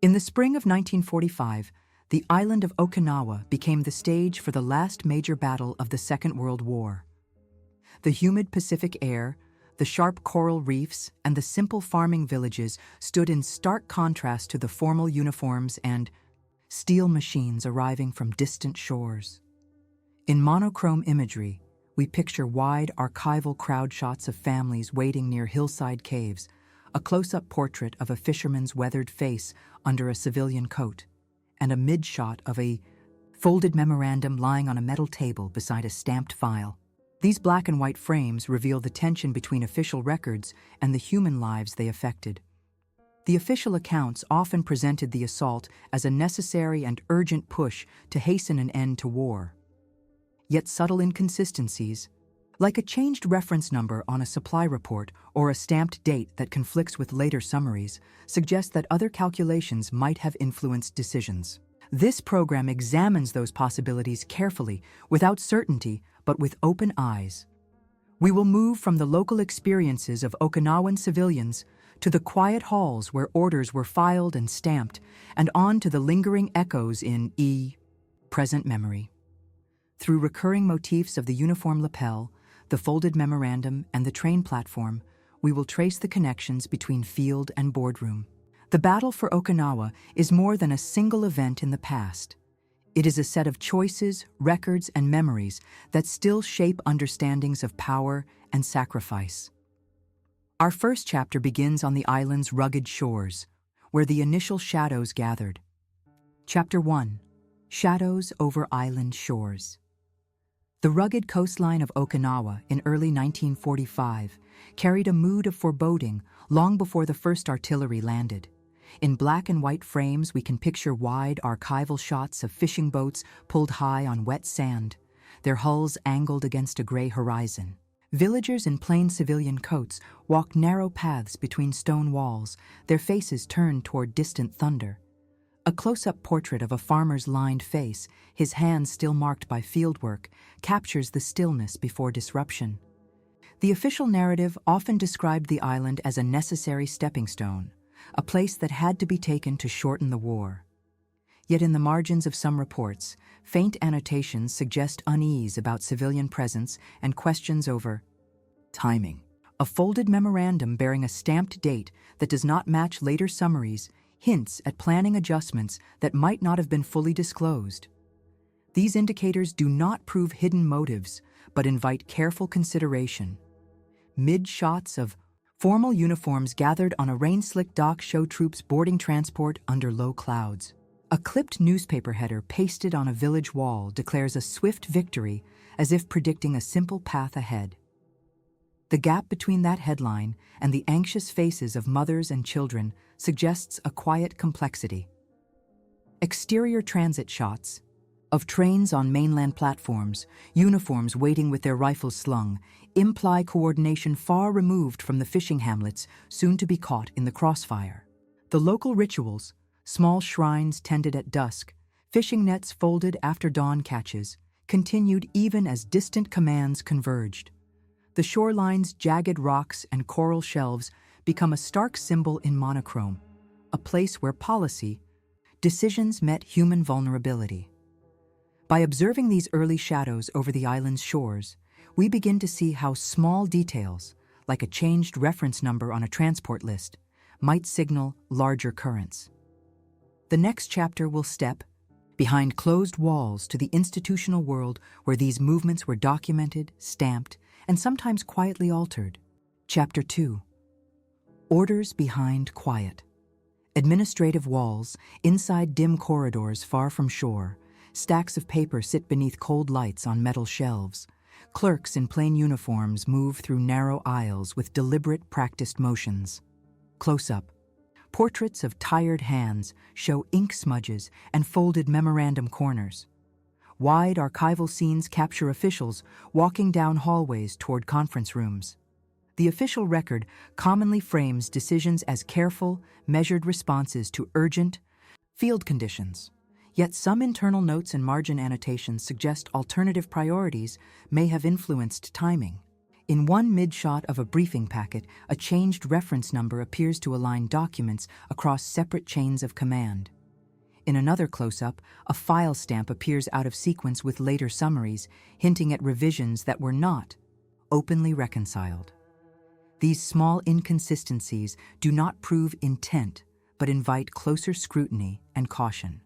In the spring of 1945, the island of Okinawa became the stage for the last major battle of the Second World War. The humid Pacific air, the sharp coral reefs, and the simple farming villages stood in stark contrast to the formal uniforms and steel machines arriving from distant shores. In monochrome imagery, we picture wide archival crowd shots of families waiting near hillside caves, a close-up portrait of a fisherman's weathered face under a civilian coat, and a mid-shot of a folded memorandum lying on a metal table beside a stamped file. These black and white frames reveal the tension between official records and the human lives they affected. The official accounts often presented the assault as a necessary and urgent push to hasten an end to war. Yet subtle inconsistencies, like a changed reference number on a supply report or a stamped date that conflicts with later summaries, suggest that other calculations might have influenced decisions. This program examines those possibilities carefully, without certainty, but with open eyes. We will move from the local experiences of Okinawan civilians to the quiet halls where orders were filed and stamped, and on to the lingering echoes in present memory. Through recurring motifs of the uniform lapel, the folded memorandum, and the train platform, we will trace the connections between field and boardroom. The battle for Okinawa is more than a single event in the past. It is a set of choices, records, and memories that still shape understandings of power and sacrifice. Our first chapter begins on the island's rugged shores, where the initial shadows gathered. Chapter 1: Shadows over Island Shores. The rugged coastline of Okinawa in early 1945 carried a mood of foreboding long before the first artillery landed. In black and white frames, we can picture wide archival shots of fishing boats pulled high on wet sand, their hulls angled against a gray horizon. Villagers in plain civilian coats walk narrow paths between stone walls, their faces turned toward distant thunder. A close-up portrait of a farmer's lined face, his hands still marked by fieldwork, captures the stillness before disruption. The official narrative often described the island as a necessary stepping stone, a place that had to be taken to shorten the war. Yet in the margins of some reports, faint annotations suggest unease about civilian presence and questions over timing. A folded memorandum bearing a stamped date that does not match later summaries hints at planning adjustments that might not have been fully disclosed. These indicators do not prove hidden motives, but invite careful consideration. Mid-shots of formal uniforms gathered on a rain-slicked dock show troops boarding transport under low clouds. A clipped newspaper header pasted on a village wall declares a swift victory, as if predicting a simple path ahead. The gap between that headline and the anxious faces of mothers and children suggests a quiet complexity. Exterior transit shots of trains on mainland platforms, uniforms waiting with their rifles slung, imply coordination far removed from the fishing hamlets soon to be caught in the crossfire. The local rituals, small shrines tended at dusk, fishing nets folded after dawn catches, continued even as distant commands converged. The shoreline's jagged rocks and coral shelves become a stark symbol in monochrome, a place where decisions met human vulnerability. By observing these early shadows over the island's shores, we begin to see how small details, like a changed reference number on a transport list, might signal larger currents. The next chapter will step behind closed walls to the institutional world where these movements were documented, stamped, and sometimes quietly altered. Chapter 2: Orders behind quiet. Administrative walls, inside dim corridors far from shore, stacks of paper sit beneath cold lights on metal shelves. Clerks in plain uniforms move through narrow aisles with deliberate, practiced motions. Close-up. Portraits of tired hands show ink smudges and folded memorandum corners. Wide archival scenes capture officials walking down hallways toward conference rooms. The official record commonly frames decisions as careful, measured responses to urgent field conditions. Yet some internal notes and margin annotations suggest alternative priorities may have influenced timing. In one mid-shot of a briefing packet, a changed reference number appears to align documents across separate chains of command. In another close-up, a file stamp appears out of sequence with later summaries, hinting at revisions that were not openly reconciled. These small inconsistencies do not prove intent, but invite closer scrutiny and caution.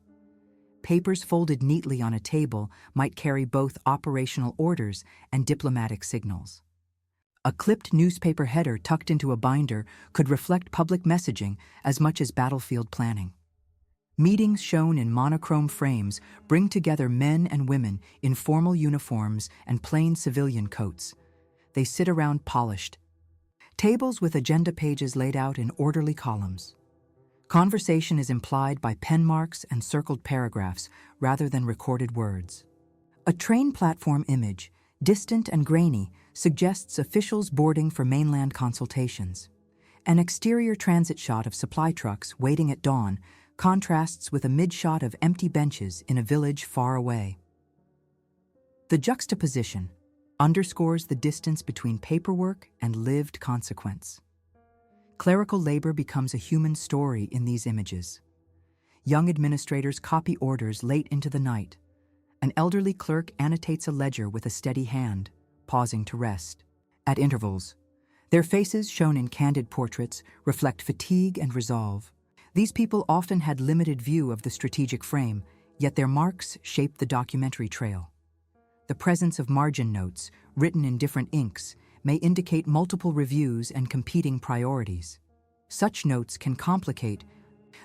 Papers folded neatly on a table might carry both operational orders and diplomatic signals. A clipped newspaper header tucked into a binder could reflect public messaging as much as battlefield planning. Meetings shown in monochrome frames bring together men and women in formal uniforms and plain civilian coats. They sit around polished tables with agenda pages laid out in orderly columns. Conversation is implied by pen marks and circled paragraphs rather than recorded words. A train platform image, distant and grainy, suggests officials boarding for mainland consultations. An exterior transit shot of supply trucks waiting at dawn contrasts with a mid-shot of empty benches in a village far away. The juxtaposition underscores the distance between paperwork and lived consequence. Clerical labor becomes a human story in these images. Young administrators copy orders late into the night. An elderly clerk annotates a ledger with a steady hand, pausing to rest. At intervals, their faces, shown in candid portraits, reflect fatigue and resolve. These people often had limited view of the strategic frame, yet their marks shaped the documentary trail. The presence of margin notes, written in different inks, may indicate multiple reviews and competing priorities. Such notes can complicate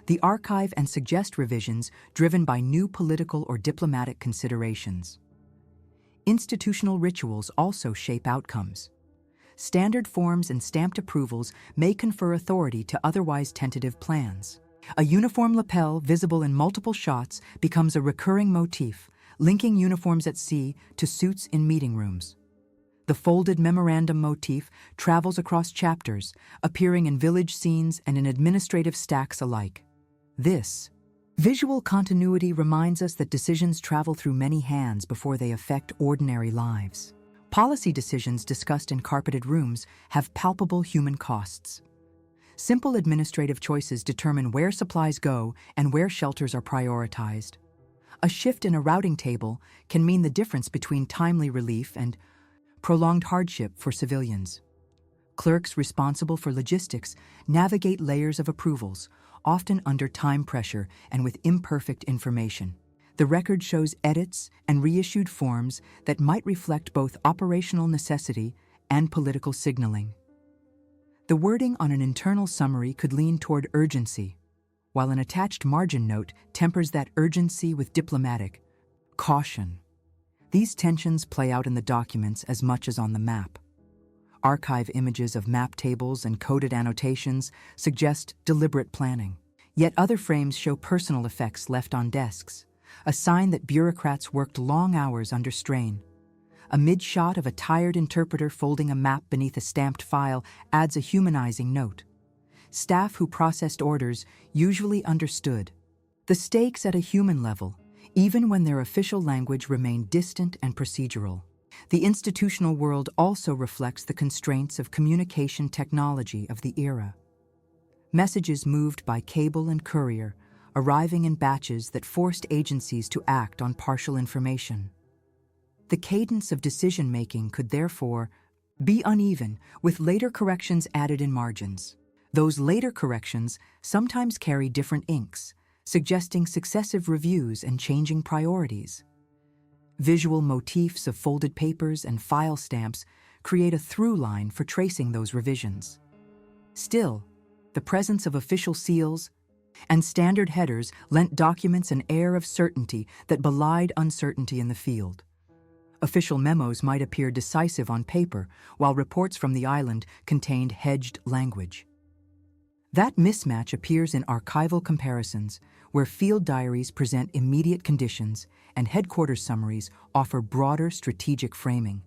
the archive and suggest revisions driven by new political or diplomatic considerations. Institutional rituals also shape outcomes. Standard forms and stamped approvals may confer authority to otherwise tentative plans. A uniform lapel visible in multiple shots becomes a recurring motif, linking uniforms at sea to suits in meeting rooms. The folded memorandum motif travels across chapters, appearing in village scenes and in administrative stacks alike. This visual continuity reminds us that decisions travel through many hands before they affect ordinary lives. Policy decisions discussed in carpeted rooms have palpable human costs. Simple administrative choices determine where supplies go and where shelters are prioritized. A shift in a routing table can mean the difference between timely relief and prolonged hardship for civilians. Clerks responsible for logistics navigate layers of approvals, often under time pressure and with imperfect information. The record shows edits and reissued forms that might reflect both operational necessity and political signaling. The wording on an internal summary could lean toward urgency, while an attached margin note tempers that urgency with diplomatic caution. These tensions play out in the documents as much as on the map. Archive images of map tables and coded annotations suggest deliberate planning. Yet other frames show personal effects left on desks, a sign that bureaucrats worked long hours under strain. A mid-shot of a tired interpreter folding a map beneath a stamped file adds a humanizing note. Staff who processed orders usually understood the stakes at a human level, even when their official language remained distant and procedural. The institutional world also reflects the constraints of communication technology of the era. Messages moved by cable and courier, arriving in batches that forced agencies to act on partial information. The cadence of decision-making could therefore be uneven, with later corrections added in margins. Those later corrections sometimes carry different inks, suggesting successive reviews and changing priorities. Visual motifs of folded papers and file stamps create a through line for tracing those revisions. Still, the presence of official seals and standard headers lent documents an air of certainty that belied uncertainty in the field. Official memos might appear decisive on paper, while reports from the island contained hedged language. That mismatch appears in archival comparisons, where field diaries present immediate conditions and headquarters summaries offer broader strategic framing.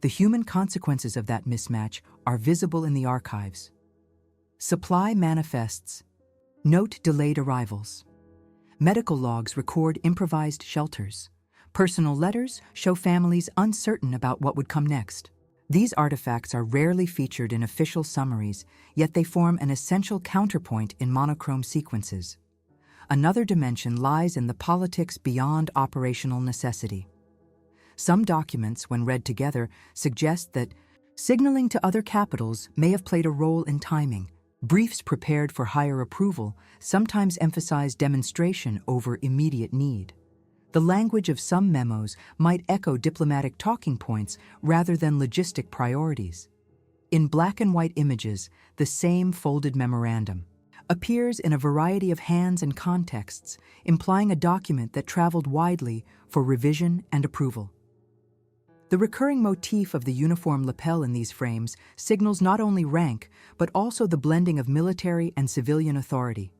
The human consequences of that mismatch are visible in the archives. Supply manifests note delayed arrivals. Medical logs record improvised shelters. Personal letters show families uncertain about what would come next. These artifacts are rarely featured in official summaries, yet they form an essential counterpoint in monochrome sequences. Another dimension lies in the politics beyond operational necessity. Some documents, when read together, suggest that signaling to other capitals may have played a role in timing. Briefs prepared for higher approval sometimes emphasize demonstration over immediate need. The language of some memos might echo diplomatic talking points rather than logistic priorities. In black and white images, the same folded memorandum appears in a variety of hands and contexts, implying a document that traveled widely for revision and approval. The recurring motif of the uniform lapel in these frames signals not only rank, but also the blending of military and civilian authority.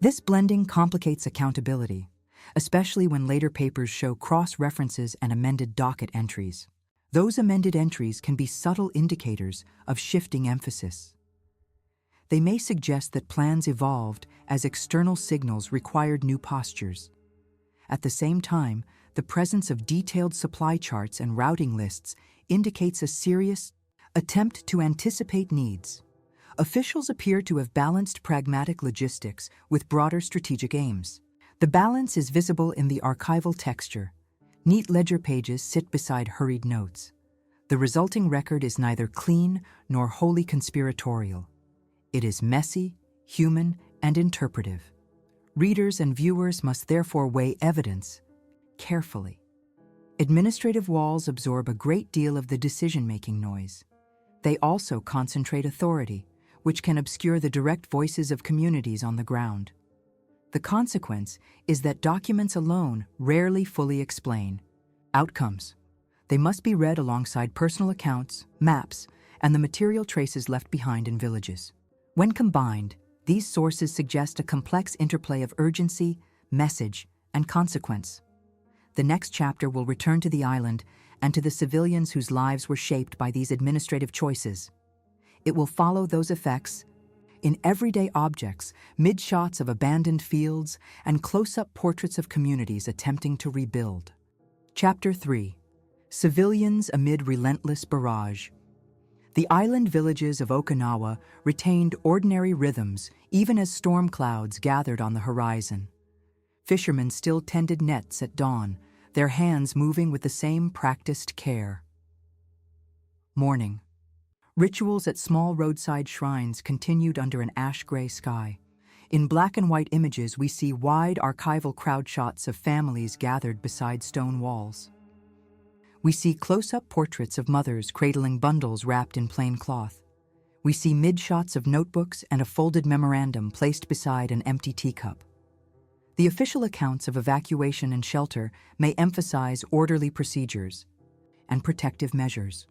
This blending complicates accountability, especially when later papers show cross-references and amended docket entries. Those amended entries can be subtle indicators of shifting emphasis. They may suggest that plans evolved as external signals required new postures. At the same time, the presence of detailed supply charts and routing lists indicates a serious attempt to anticipate needs. Officials appear to have balanced pragmatic logistics with broader strategic aims. The balance is visible in the archival texture. Neat ledger pages sit beside hurried notes. The resulting record is neither clean nor wholly conspiratorial. It is messy, human, and interpretive. Readers and viewers must therefore weigh evidence carefully. Administrative walls absorb a great deal of the decision-making noise. They also concentrate authority, which can obscure the direct voices of communities on the ground. The consequence is that documents alone rarely fully explain outcomes. They must be read alongside personal accounts, maps, and the material traces left behind in villages. When combined, these sources suggest a complex interplay of urgency, message, and consequence. The next chapter will return to the island and to the civilians whose lives were shaped by these administrative choices. It will follow those effects in everyday objects, mid-shots of abandoned fields, and close-up portraits of communities attempting to rebuild. Chapter 3. Civilians amid relentless barrage. The island villages of Okinawa retained ordinary rhythms even as storm clouds gathered on the horizon. Fishermen still tended nets at dawn, their hands moving with the same practiced care. Morning. Rituals at small roadside shrines continued under an ash-gray sky. In black and white images, we see wide archival crowd shots of families gathered beside stone walls. We see close-up portraits of mothers cradling bundles wrapped in plain cloth. We see mid-shots of notebooks and a folded memorandum placed beside an empty teacup. The official accounts of evacuation and shelter may emphasize orderly procedures and protective measures.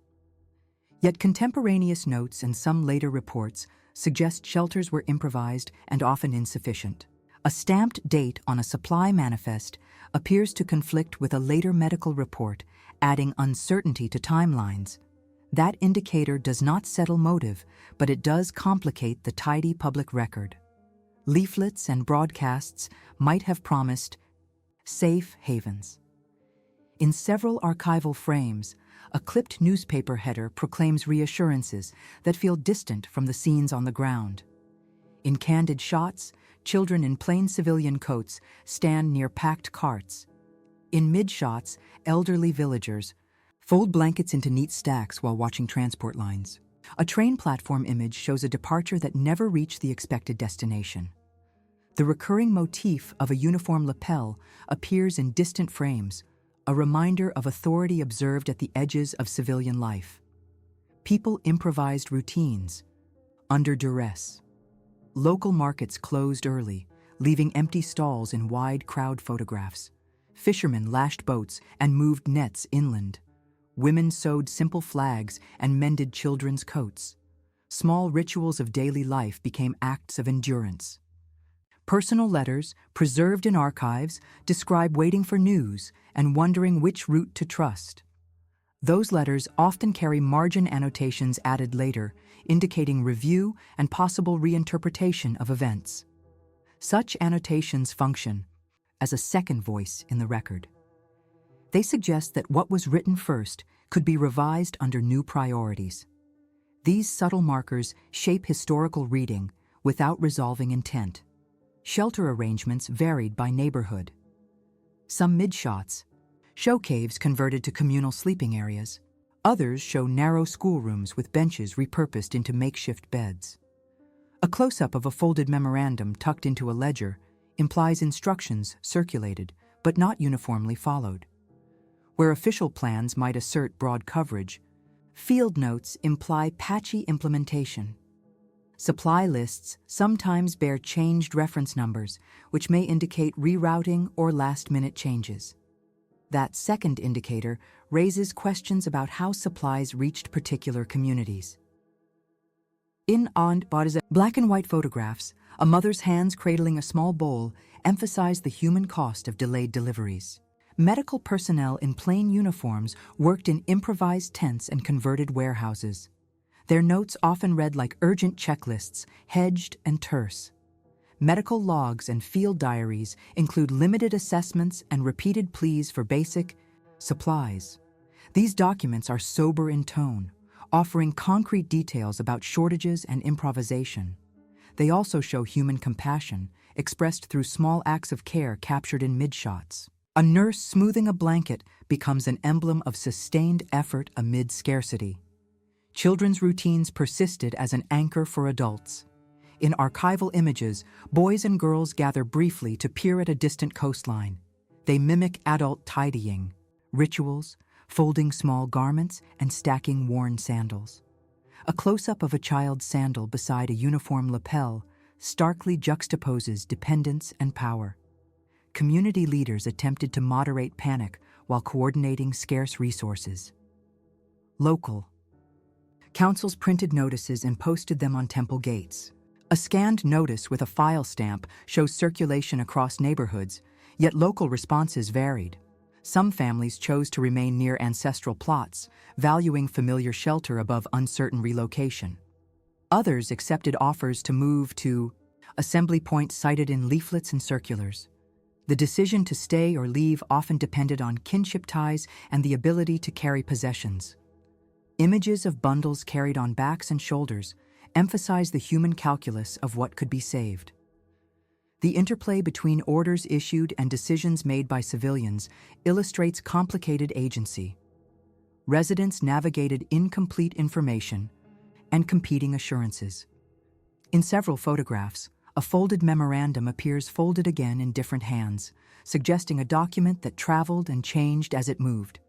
Yet contemporaneous notes and some later reports suggest shelters were improvised and often insufficient. A stamped date on a supply manifest appears to conflict with a later medical report, adding uncertainty to timelines. That indicator does not settle motive, but it does complicate the tidy public record. Leaflets and broadcasts might have promised safe havens. In several archival frames, a clipped newspaper header proclaims reassurances that feel distant from the scenes on the ground. In candid shots, children in plain civilian coats stand near packed carts. In mid-shots, elderly villagers fold blankets into neat stacks while watching transport lines. A train platform image shows a departure that never reached the expected destination. The recurring motif of a uniform lapel appears in distant frames, a reminder of authority observed at the edges of civilian life. People improvised routines under duress. Local markets closed early, leaving empty stalls in wide crowd photographs. Fishermen lashed boats and moved nets inland. Women sewed simple flags and mended children's coats. Small rituals of daily life became acts of endurance. Personal letters, preserved in archives, describe waiting for news and wondering which route to trust. Those letters often carry margin annotations added later, indicating review and possible reinterpretation of events. Such annotations function as a second voice in the record. They suggest that what was written first could be revised under new priorities. These subtle markers shape historical reading without resolving intent. Shelter arrangements varied by neighborhood. Some midshots show caves converted to communal sleeping areas. Others show narrow schoolrooms with benches repurposed into makeshift beds. A close-up of a folded memorandum tucked into a ledger implies instructions circulated but not uniformly followed. Where official plans might assert broad coverage, field notes imply patchy implementation. Supply lists sometimes bear changed reference numbers, which may indicate rerouting or last-minute changes. That second indicator raises questions about how supplies reached particular communities. In black and white photographs, a mother's hands cradling a small bowl emphasize the human cost of delayed deliveries. Medical personnel in plain uniforms worked in improvised tents and converted warehouses. Their notes often read like urgent checklists, hedged and terse. Medical logs and field diaries include limited assessments and repeated pleas for basic supplies. These documents are sober in tone, offering concrete details about shortages and improvisation. They also show human compassion, expressed through small acts of care captured in midshots. A nurse smoothing a blanket becomes an emblem of sustained effort amid scarcity. Children's routines persisted as an anchor for adults. In archival images, boys and girls gather briefly to peer at a distant coastline. They mimic adult tidying, rituals, folding small garments, and stacking worn sandals. A close-up of a child's sandal beside a uniform lapel starkly juxtaposes dependence and power. Community leaders attempted to moderate panic while coordinating scarce resources. Local. Councils printed notices and posted them on temple gates. A scanned notice with a file stamp shows circulation across neighborhoods, yet local responses varied. Some families chose to remain near ancestral plots, valuing familiar shelter above uncertain relocation. Others accepted offers to move to assembly points cited in leaflets and circulars. The decision to stay or leave often depended on kinship ties and the ability to carry possessions. Images of bundles carried on backs and shoulders emphasize the human calculus of what could be saved. The interplay between orders issued and decisions made by civilians illustrates complicated agency. Residents navigated incomplete information and competing assurances. In several photographs, a folded memorandum appears folded again in different hands, suggesting a document that traveled and changed as it moved.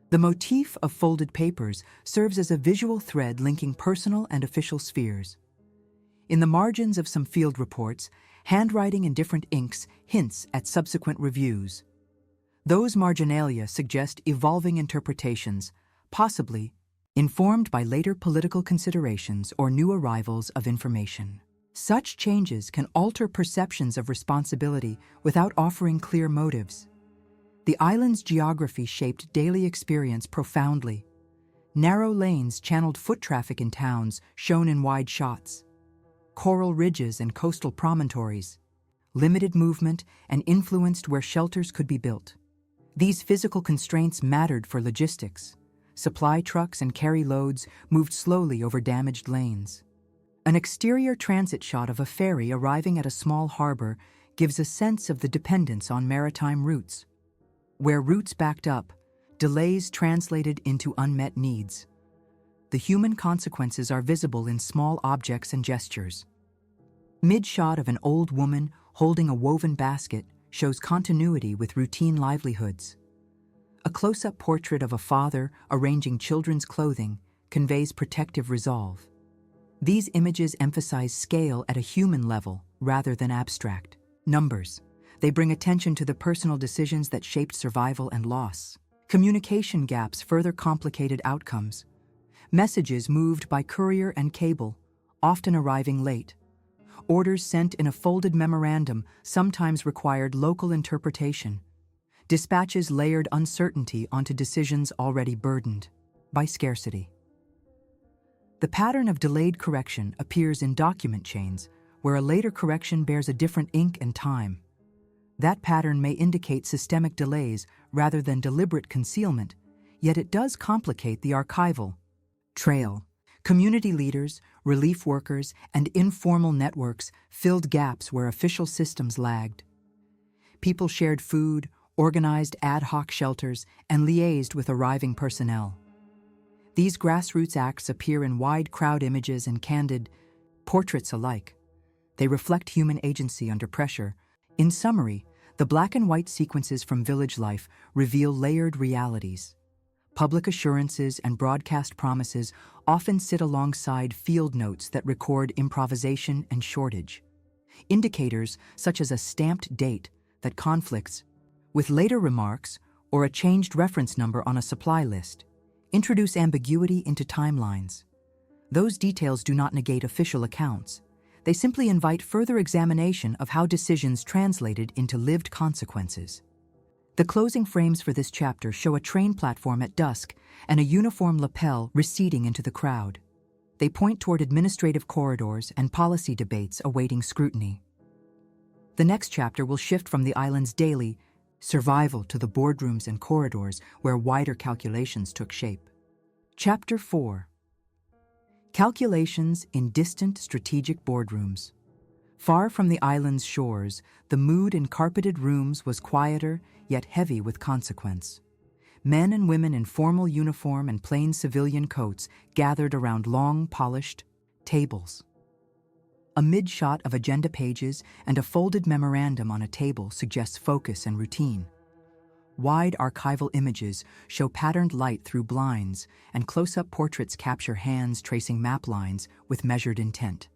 The motif of folded papers serves as a visual thread linking personal and official spheres. In the margins of some field reports, handwriting in different inks hints at subsequent reviews. Those marginalia suggest evolving interpretations, possibly informed by later political considerations or new arrivals of information. Such changes can alter perceptions of responsibility without offering clear motives. The island's geography shaped daily experience profoundly. Narrow lanes channeled foot traffic in towns, shown in wide shots. Coral ridges and coastal promontories limited movement and influenced where shelters could be built. These physical constraints mattered for logistics. Supply trucks and carry loads moved slowly over damaged lanes. An exterior transit shot of a ferry arriving at a small harbor gives a sense of the dependence on maritime routes. Where routes backed up, delays translated into unmet needs. The human consequences are visible in small objects and gestures. Mid-shot of an old woman holding a woven basket shows continuity with routine livelihoods. A close-up portrait of a father arranging children's clothing conveys protective resolve. These images emphasize scale at a human level rather than abstract. Numbers. They bring attention to the personal decisions that shaped survival and loss. Communication gaps further complicated outcomes. Messages moved by courier and cable, often arriving late. Orders sent in a folded memorandum sometimes required local interpretation. Dispatches layered uncertainty onto decisions already burdened by scarcity. The pattern of delayed correction appears in document chains, where a later correction bears a different ink and time. That pattern may indicate systemic delays rather than deliberate concealment, yet it does complicate the archival trail. Community leaders, relief workers, and informal networks filled gaps where official systems lagged. People shared food, organized ad hoc shelters, and liaised with arriving personnel. These grassroots acts appear in wide crowd images and candid portraits alike. They reflect human agency under pressure. In summary, the black and white sequences from village life reveal layered realities. Public assurances and broadcast promises often sit alongside field notes that record improvisation and shortage. Indicators such as a stamped date that conflicts with later remarks or a changed reference number on a supply list introduce ambiguity into timelines. Those details do not negate official accounts. They simply invite further examination of how decisions translated into lived consequences. The closing frames for this chapter show a train platform at dusk and a uniform lapel receding into the crowd. They point toward administrative corridors and policy debates awaiting scrutiny. The next chapter will shift from the island's daily survival to the boardrooms and corridors where wider calculations took shape. Chapter 4. Calculations in distant strategic boardrooms. Far from the island's shores, the mood in carpeted rooms was quieter, yet heavy with consequence. Men and women in formal uniform and plain civilian coats gathered around long, polished tables. A mid-shot of agenda pages and a folded memorandum on a table suggests focus and routine. Wide archival images show patterned light through blinds, and close-up portraits capture hands tracing map lines with measured intent.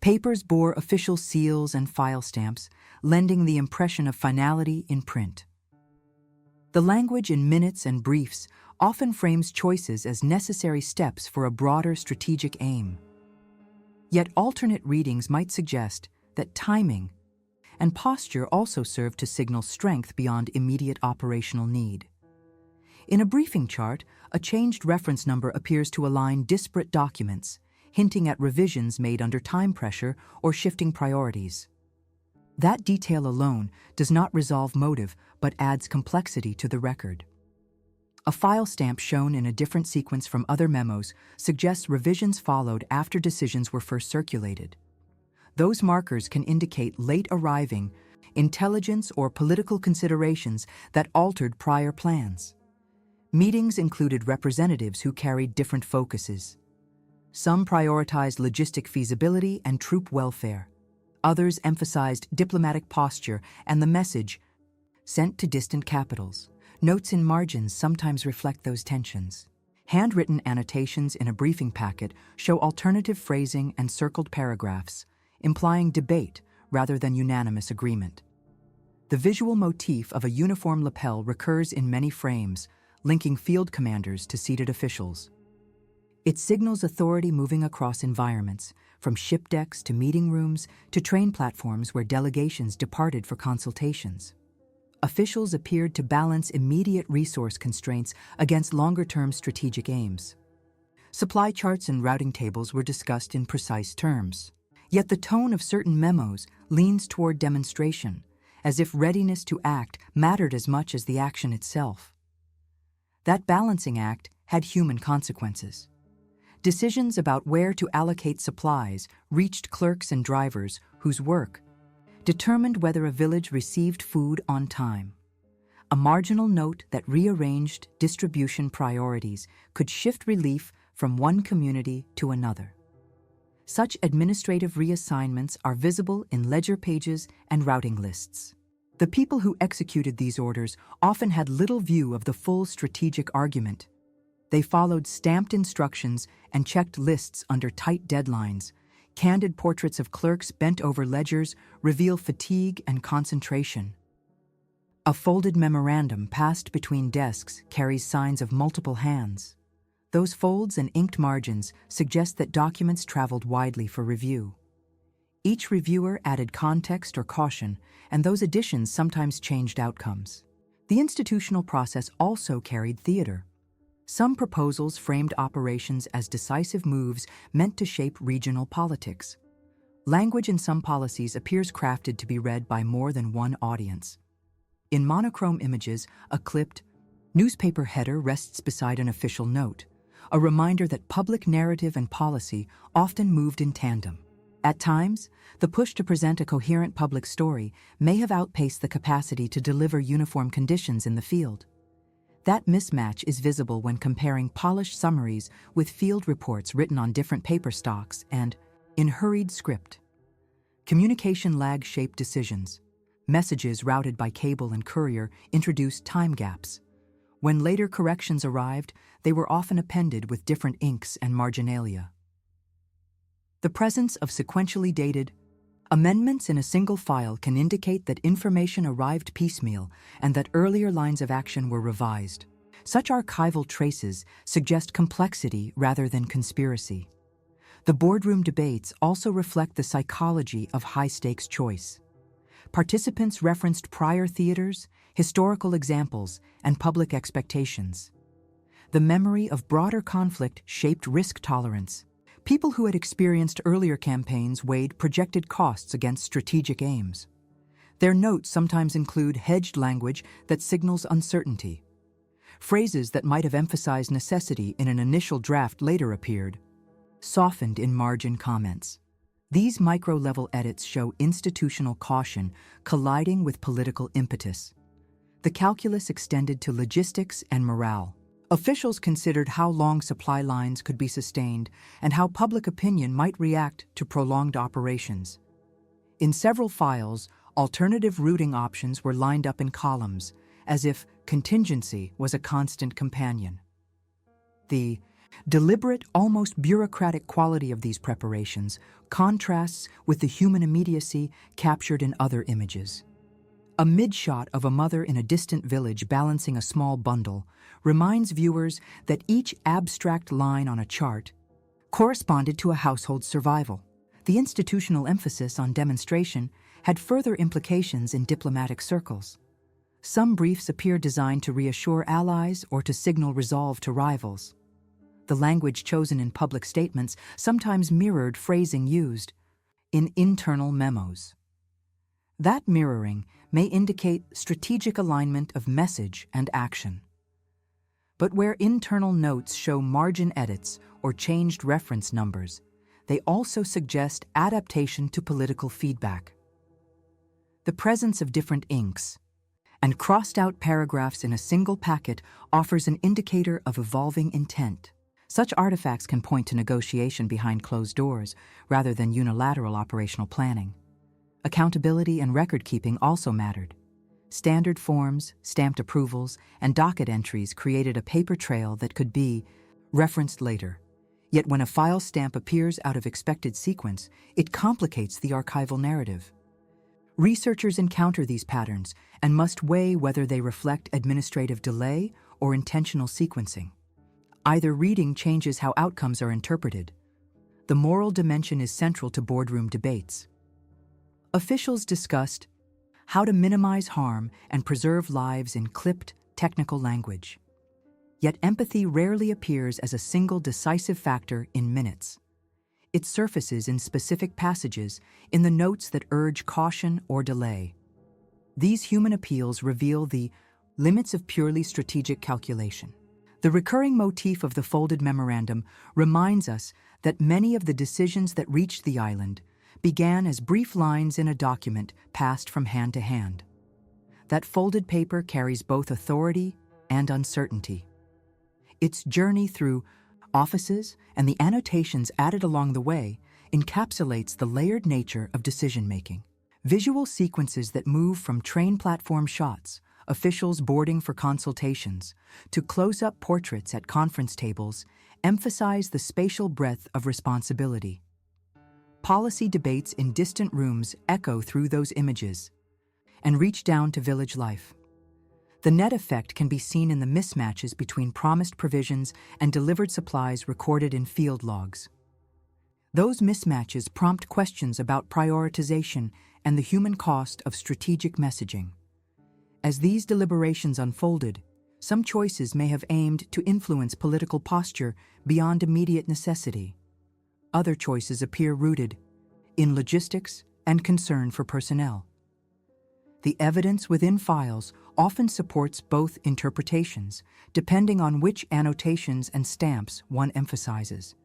Papers bore official seals and file stamps, lending the impression of finality in print. The language in minutes and briefs often frames choices as necessary steps for a broader strategic aim. Yet alternate readings might suggest that timing and posture also serve to signal strength beyond immediate operational need. In a briefing chart, a changed reference number appears to align disparate documents, hinting at revisions made under time pressure or shifting priorities. That detail alone does not resolve motive but adds complexity to the record. A file stamp shown in a different sequence from other memos suggests revisions followed after decisions were first circulated. Those markers can indicate late arriving intelligence or political considerations that altered prior plans. Meetings included representatives who carried different focuses. Some prioritized logistic feasibility and troop welfare. Others emphasized diplomatic posture and the message sent to distant capitals. Notes in margins sometimes reflect those tensions. Handwritten annotations in a briefing packet show alternative phrasing and circled paragraphs, implying debate rather than unanimous agreement. The visual motif of a uniform lapel recurs in many frames, linking field commanders to seated officials. It signals authority moving across environments, from ship decks to meeting rooms to train platforms where delegations departed for consultations. Officials appeared to balance immediate resource constraints against longer-term strategic aims. Supply charts and routing tables were discussed in precise terms. Yet the tone of certain memos leans toward demonstration, as if readiness to act mattered as much as the action itself. That balancing act had human consequences. Decisions about where to allocate supplies reached clerks and drivers whose work determined whether a village received food on time. A marginal note that rearranged distribution priorities could shift relief from one community to another. Such administrative reassignments are visible in ledger pages and routing lists. The people who executed these orders often had little view of the full strategic argument. They followed stamped instructions and checked lists under tight deadlines. Candid portraits of clerks bent over ledgers reveal fatigue and concentration. A folded memorandum passed between desks carries signs of multiple hands. Those folds and inked margins suggest that documents traveled widely for review. Each reviewer added context or caution, and those additions sometimes changed outcomes. The institutional process also carried theater. Some proposals framed operations as decisive moves meant to shape regional politics. Language in some policies appears crafted to be read by more than one audience. In monochrome images, a clipped Newspaper header rests beside an official note, a reminder that public narrative and policy often moved in tandem. At times, the push to present a coherent public story may have outpaced the capacity to deliver uniform conditions in the field. That mismatch is visible when comparing polished summaries with field reports written on different paper stocks and in hurried script. Communication lag shaped decisions. Messages routed by cable and courier introduced time gaps. When later corrections arrived, they were often appended with different inks and marginalia. The presence of sequentially dated amendments in a single file can indicate that information arrived piecemeal and that earlier lines of action were revised. Such archival traces suggest complexity rather than conspiracy. The boardroom debates also reflect the psychology of high-stakes choice. Participants referenced prior theaters, historical examples, and public expectations. The memory of broader conflict shaped risk tolerance. People who had experienced earlier campaigns weighed projected costs against strategic aims. Their notes sometimes include hedged language that signals uncertainty. Phrases that might have emphasized necessity in an initial draft later appeared, softened in margin comments. These micro-level edits show institutional caution colliding with political impetus. The calculus extended to logistics and morale. Officials considered how long supply lines could be sustained and how public opinion might react to prolonged operations. In several files, alternative routing options were lined up in columns, as if contingency was a constant companion. The deliberate, almost bureaucratic quality of these preparations contrasts with the human immediacy captured in other images. A mid-shot of a mother in a distant village balancing a small bundle reminds viewers that each abstract line on a chart corresponded to a household's survival. The institutional emphasis on demonstration had further implications in diplomatic circles. Some briefs appear designed to reassure allies or to signal resolve to rivals. The language chosen in public statements sometimes mirrored phrasing used in internal memos. That mirroring may indicate strategic alignment of message and action. But where internal notes show margin edits or changed reference numbers, they also suggest adaptation to political feedback. The presence of different inks and crossed-out paragraphs in a single packet offers an indicator of evolving intent. Such artifacts can point to negotiation behind closed doors rather than unilateral operational planning. Accountability and record-keeping also mattered. Standard forms, stamped approvals, and docket entries created a paper trail that could be referenced later. Yet when a file stamp appears out of expected sequence, it complicates the archival narrative. Researchers encounter these patterns and must weigh whether they reflect administrative delay or intentional sequencing. Either reading changes how outcomes are interpreted. The moral dimension is central to boardroom debates. Officials discussed how to minimize harm and preserve lives in clipped, technical language. Yet empathy rarely appears as a single decisive factor in minutes. It surfaces in specific passages, in the notes that urge caution or delay. These human appeals reveal the limits of purely strategic calculation. The recurring motif of the folded memorandum reminds us that many of the decisions that reached the island began as brief lines in a document passed from hand to hand. That folded paper carries both authority and uncertainty. Its journey through offices and the annotations added along the way encapsulates the layered nature of decision-making. Visual sequences that move from train platform shots, officials boarding for consultations, to close-up portraits at conference tables emphasize the spatial breadth of responsibility. Policy debates in distant rooms echo through those images and reach down to village life. The net effect can be seen in the mismatches between promised provisions and delivered supplies recorded in field logs. Those mismatches prompt questions about prioritization and the human cost of strategic messaging. As these deliberations unfolded, some choices may have aimed to influence political posture beyond immediate necessity. Other choices appear rooted in logistics and concern for personnel. The evidence within files often supports both interpretations, depending on which annotations and stamps one emphasizes.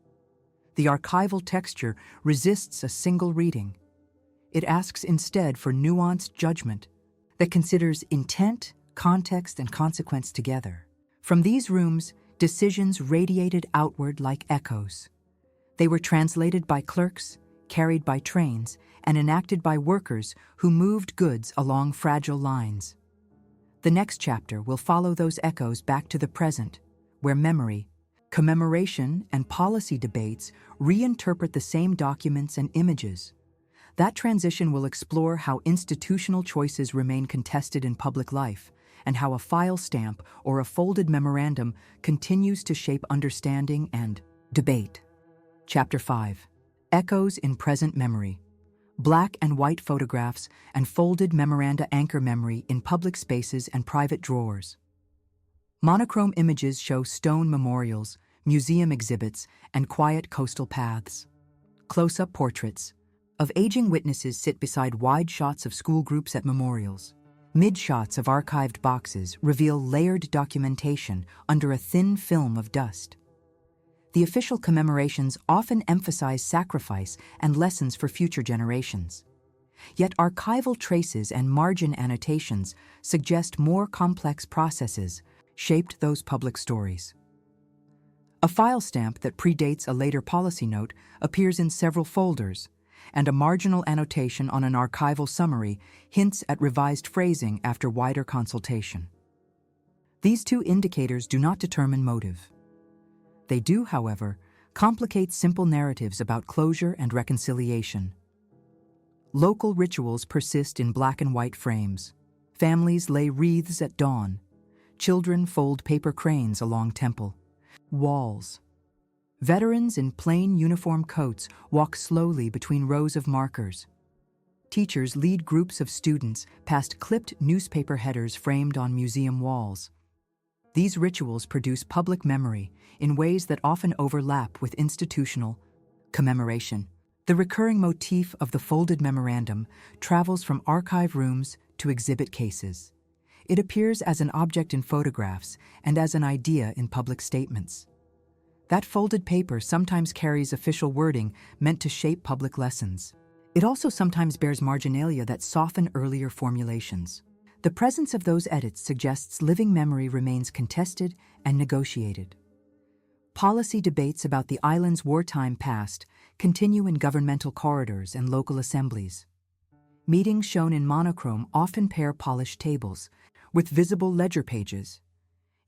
The archival texture resists a single reading. It asks instead for nuanced judgment that considers intent, context, and consequence together. From these rooms, decisions radiated outward like echoes. They were translated by clerks, carried by trains, and enacted by workers who moved goods along fragile lines. The next chapter will follow those echoes back to the present, where memory, commemoration, and policy debates reinterpret the same documents and images. That transition will explore how institutional choices remain contested in public life, and how a file stamp or a folded memorandum continues to shape understanding and debate. Chapter 5. Echoes in Present Memory. Black and white photographs and folded memoranda anchor memory in public spaces and private drawers. Monochrome images show stone memorials, museum exhibits, and quiet coastal paths. Close-up portraits of aging witnesses sit beside wide shots of school groups at memorials. Mid-shots of archived boxes reveal layered documentation under a thin film of dust. The official commemorations often emphasize sacrifice and lessons for future generations. Yet archival traces and margin annotations suggest more complex processes shaped those public stories. A file stamp that predates a later policy note appears in several folders, and a marginal annotation on an archival summary hints at revised phrasing after wider consultation. These two indicators do not determine motive. They do, however, complicate simple narratives about closure and reconciliation. Local rituals persist in black and white frames. Families lay wreaths at dawn. Children fold paper cranes along temple walls. Veterans in plain uniform coats walk slowly between rows of markers. Teachers lead groups of students past clipped newspaper headers framed on museum walls. These rituals produce public memory in ways that often overlap with institutional commemoration. The recurring motif of the folded memorandum travels from archive rooms to exhibit cases. It appears as an object in photographs and as an idea in public statements. That folded paper sometimes carries official wording meant to shape public lessons. It also sometimes bears marginalia that soften earlier formulations. The presence of those edits suggests living memory remains contested and negotiated. Policy debates about the island's wartime past continue in governmental corridors and local assemblies. Meetings shown in monochrome often pair polished tables with visible ledger pages.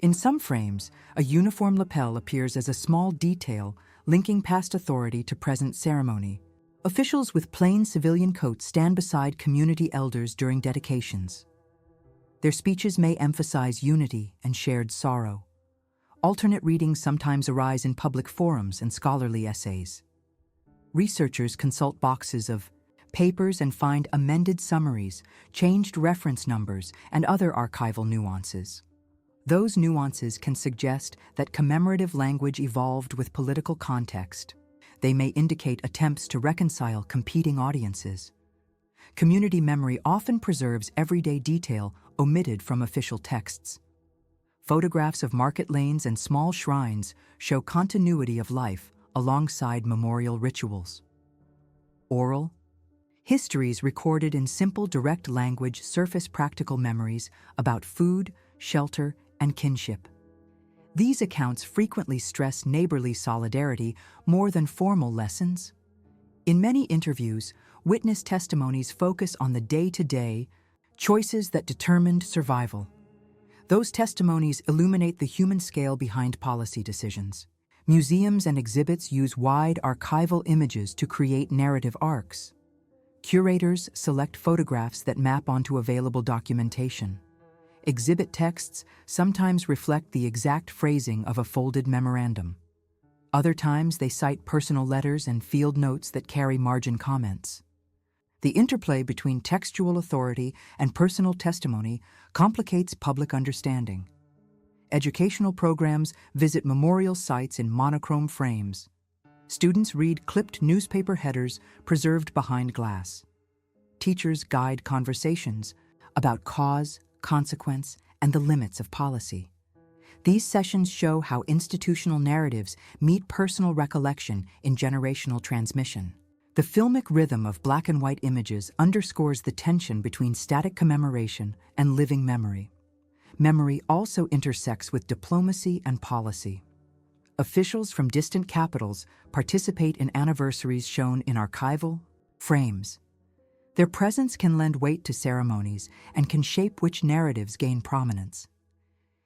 In some frames, a uniform lapel appears as a small detail linking past authority to present ceremony. Officials with plain civilian coats stand beside community elders during dedications. Their speeches may emphasize unity and shared sorrow. Alternate readings sometimes arise in public forums and scholarly essays. Researchers consult boxes of papers and find amended summaries, changed reference numbers, and other archival nuances. Those nuances can suggest that commemorative language evolved with political context. They may indicate attempts to reconcile competing audiences. Community memory often preserves everyday detail omitted from official texts. Photographs of market lanes and small shrines show continuity of life alongside memorial rituals. Oral histories recorded in simple, direct language surface practical memories about food, shelter, and kinship. These accounts frequently stress neighborly solidarity more than formal lessons. In many interviews, witness testimonies focus on the day-to-day choices that determined survival. Those testimonies illuminate the human scale behind policy decisions. Museums and exhibits use wide archival images to create narrative arcs. Curators select photographs that map onto available documentation. Exhibit texts sometimes reflect the exact phrasing of a folded memorandum. Other times they cite personal letters and field notes that carry margin comments. The interplay between textual authority and personal testimony complicates public understanding. Educational programs visit memorial sites in monochrome frames. Students read clipped newspaper headers preserved behind glass. Teachers guide conversations about cause, consequence, and the limits of policy. These sessions show how institutional narratives meet personal recollection in generational transmission. The filmic rhythm of black and white images underscores the tension between static commemoration and living memory. Memory also intersects with diplomacy and policy. Officials from distant capitals participate in anniversaries shown in archival frames. Their presence can lend weight to ceremonies and can shape which narratives gain prominence.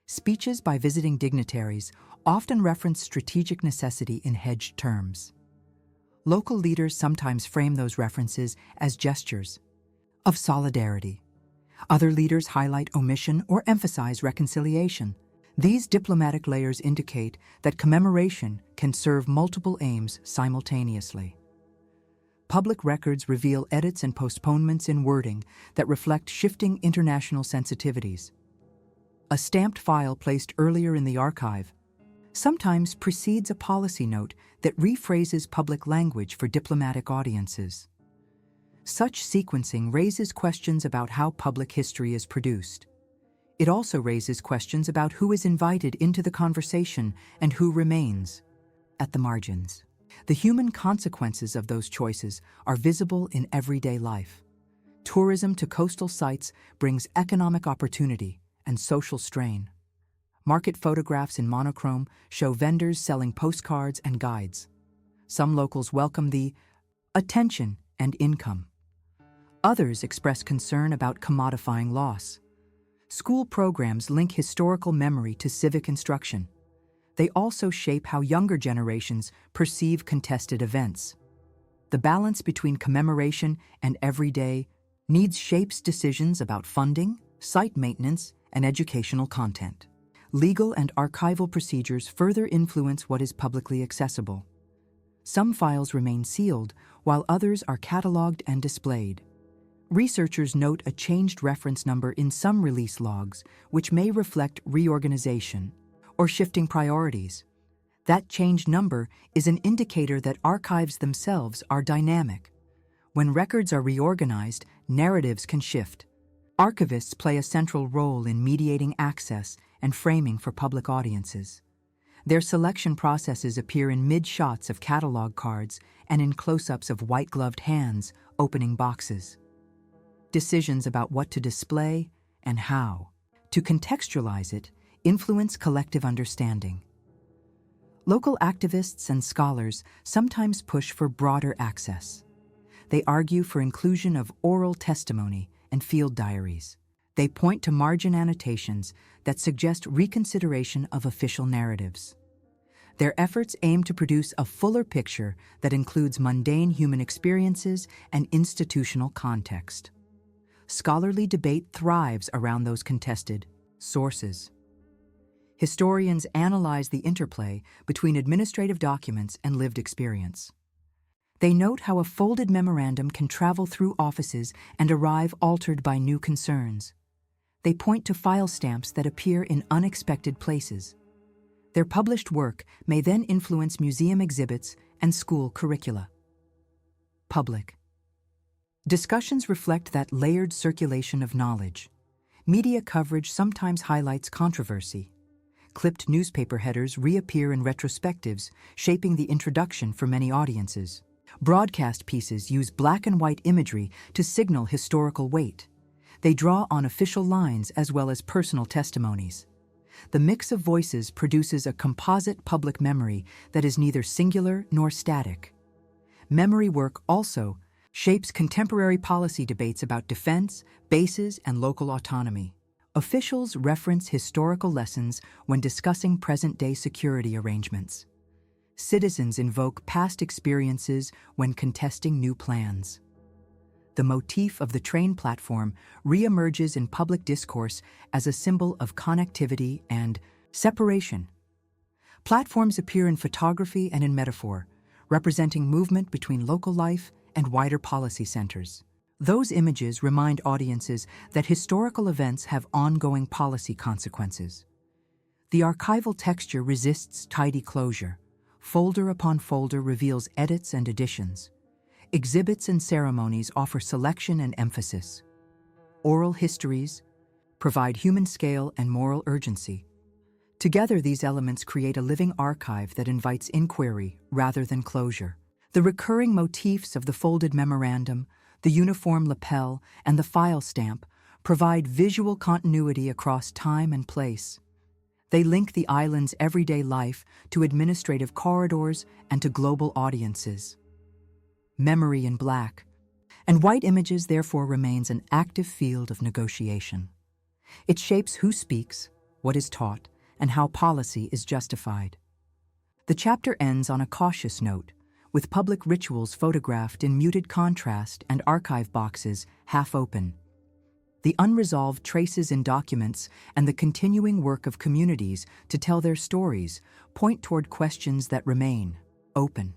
Speeches by visiting dignitaries often reference strategic necessity in hedged terms. Local leaders sometimes frame those references as gestures of solidarity. Other leaders highlight omission or emphasize reconciliation. These diplomatic layers indicate that commemoration can serve multiple aims simultaneously. Public records reveal edits and postponements in wording that reflect shifting international sensitivities. A stamped file placed earlier in the archive sometimes precedes a policy note that rephrases public language for diplomatic audiences. Such sequencing raises questions about how public history is produced. It also raises questions about who is invited into the conversation and who remains at the margins. The human consequences of those choices are visible in everyday life. Tourism to coastal sites brings economic opportunity and social strain. Market photographs in monochrome show vendors selling postcards and guides. Some locals welcome the attention and income. Others express concern about commodifying loss. School programs link historical memory to civic instruction. They also shape how younger generations perceive contested events. The balance between commemoration and everyday needs shapes decisions about funding, site maintenance, and educational content. Legal and archival procedures further influence what is publicly accessible. Some files remain sealed, while others are cataloged and displayed. Researchers note a changed reference number in some release logs, which may reflect reorganization or shifting priorities. That changed number is an indicator that archives themselves are dynamic. When records are reorganized, narratives can shift. Archivists play a central role in mediating access and framing for public audiences. Their selection processes appear in mid-shots of catalog cards and in close-ups of white-gloved hands opening boxes. Decisions about what to display and how to contextualize it influence collective understanding. Local activists and scholars sometimes push for broader access. They argue for inclusion of oral testimony and field diaries. They point to margin annotations that suggest reconsideration of official narratives. Their efforts aim to produce a fuller picture that includes mundane human experiences and institutional context. Scholarly debate thrives around those contested sources. Historians analyze the interplay between administrative documents and lived experience. They note how a folded memorandum can travel through offices and arrive altered by new concerns. They point to file stamps that appear in unexpected places. Their published work may then influence museum exhibits and school curricula. Public discussions reflect that layered circulation of knowledge. Media coverage sometimes highlights controversy. Clipped newspaper headers reappear in retrospectives, shaping the introduction for many audiences. Broadcast pieces use black and white imagery to signal historical weight. They draw on official lines as well as personal testimonies. The mix of voices produces a composite public memory that is neither singular nor static. Memory work also shapes contemporary policy debates about defense, bases, and local autonomy. Officials reference historical lessons when discussing present-day security arrangements. Citizens invoke past experiences when contesting new plans. The motif of the train platform reemerges in public discourse as a symbol of connectivity and separation. Platforms appear in photography and in metaphor, representing movement between local life and wider policy centers. Those images remind audiences that historical events have ongoing policy consequences. The archival texture resists tidy closure. Folder upon folder reveals edits and additions. Exhibits and ceremonies offer selection and emphasis. Oral histories provide human scale and moral urgency. Together, these elements create a living archive that invites inquiry rather than closure. The recurring motifs of the folded memorandum, the uniform lapel, and the file stamp provide visual continuity across time and place. They link the island's everyday life to administrative corridors and to global audiences. Memory in black and white images therefore remains an active field of negotiation. It shapes who speaks, what is taught, and how policy is justified. The chapter ends on a cautious note, with public rituals photographed in muted contrast and archive boxes half open. The unresolved traces in documents and the continuing work of communities to tell their stories point toward questions that remain open.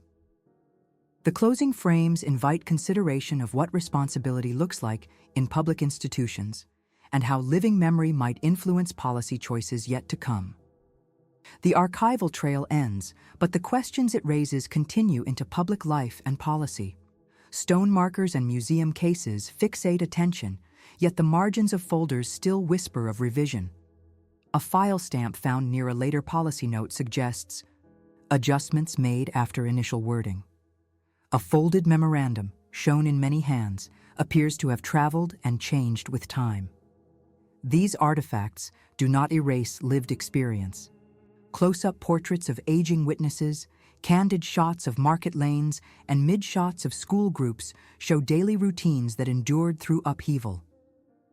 The closing frames invite consideration of what responsibility looks like in public institutions and how living memory might influence policy choices yet to come. The archival trail ends, but the questions it raises continue into public life and policy. Stone markers and museum cases fixate attention, yet the margins of folders still whisper of revision. A file stamp found near a later policy note suggests adjustments made after initial wording. A folded memorandum, shown in many hands, appears to have traveled and changed with time. These artifacts do not erase lived experience. Close-up portraits of aging witnesses, candid shots of market lanes, and mid-shots of school groups show daily routines that endured through upheaval.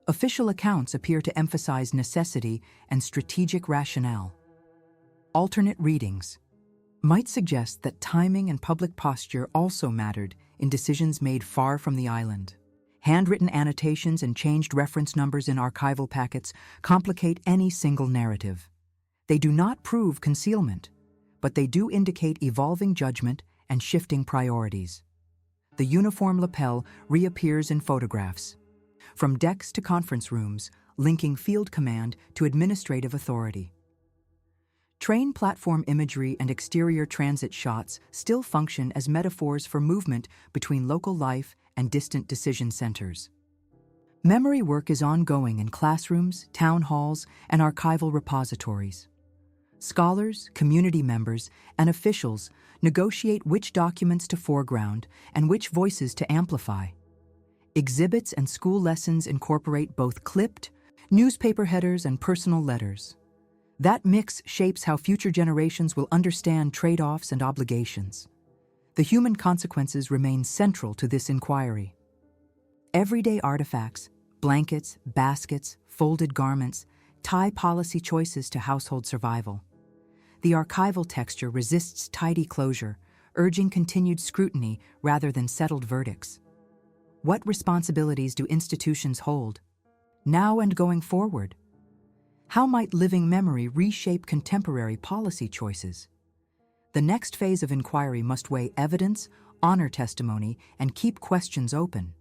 Official accounts appear to emphasize necessity and strategic rationale. Alternate readings might suggest that timing and public posture also mattered in decisions made far from the island. Handwritten annotations and changed reference numbers in archival packets complicate any single narrative. They do not prove concealment, but they do indicate evolving judgment and shifting priorities. The uniform lapel reappears in photographs, from decks to conference rooms, linking field command to administrative authority. Train platform imagery and exterior transit shots still function as metaphors for movement between local life and distant decision centers. Memory work is ongoing in classrooms, town halls, and archival repositories. Scholars, community members, and officials negotiate which documents to foreground and which voices to amplify. Exhibits and school lessons incorporate both clipped, newspaper headers, and personal letters. That mix shapes how future generations will understand trade-offs and obligations. The human consequences remain central to this inquiry. Everyday artifacts, blankets, baskets, folded garments, tie policy choices to household survival. The archival texture resists tidy closure, urging continued scrutiny rather than settled verdicts. What responsibilities do institutions hold, now and going forward? How might living memory reshape contemporary policy choices? The next phase of inquiry must weigh evidence, honor testimony, and keep questions open.